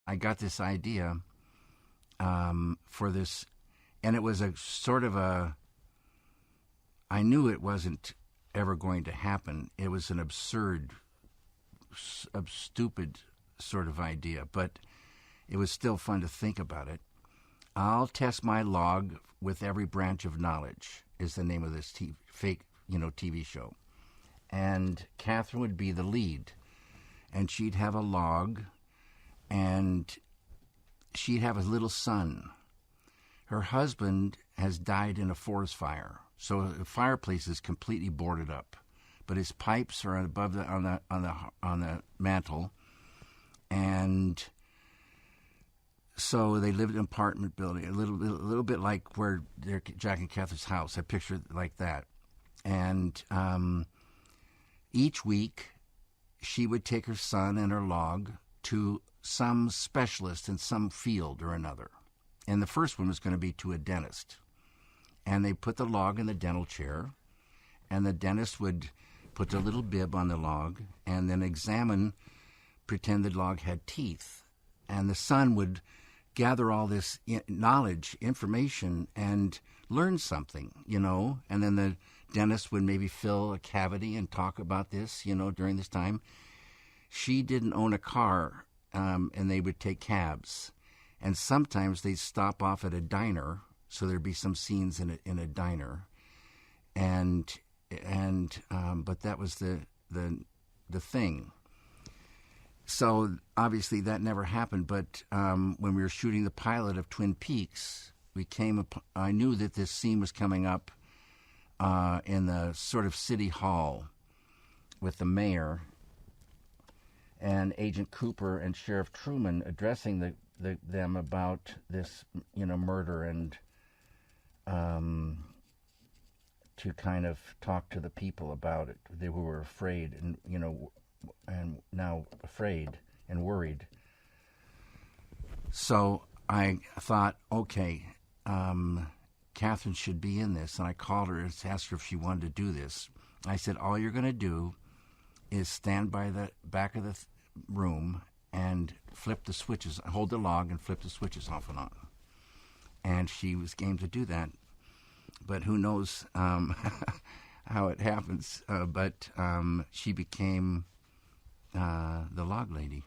I got this idea for this, and it was a sort of a. I knew it wasn't ever going to happen. It was an absurd, stupid sort of idea, but it was still fun to think about it. I'll test my log with every branch of knowledge is the name of this fake, TV show. And Catherine would be the lead. And she'd have a log, and she'd have a little son. Her husband has died in a forest fire, so the fireplace is completely boarded up. But his pipes are above on the mantle, and so they lived in an apartment building, a little bit like where Jack and Catherine's house. I picture it like that. And each week, she would take her son and her log to some specialist in some field or another. And the first one was going to be to a dentist. And they put the log in the dental chair, and the dentist would put the little bib on the log and then pretend the log had teeth. And the son would gather all this knowledge, information, and learn something, and then the dentist would maybe fill a cavity and talk about this, during this time. She didn't own a car, and they would take cabs. And sometimes they'd stop off at a diner, so there'd be some scenes in a diner. But that was the thing. So obviously that never happened. But when we were shooting the pilot of Twin Peaks, I knew that this scene was coming up in the sort of city hall with the mayor and Agent Cooper and Sheriff Truman addressing them about this, murder, and to kind of talk to the people about it. They were afraid and now afraid and worried. So I thought, okay, Catherine should be in this. And I called her and asked her if she wanted to do this. I said, all you're going to do is stand by the back of the room and flip the switches, hold the log and flip the switches off and on. And she was game to do that. But who knows how it happens. But she became the log lady.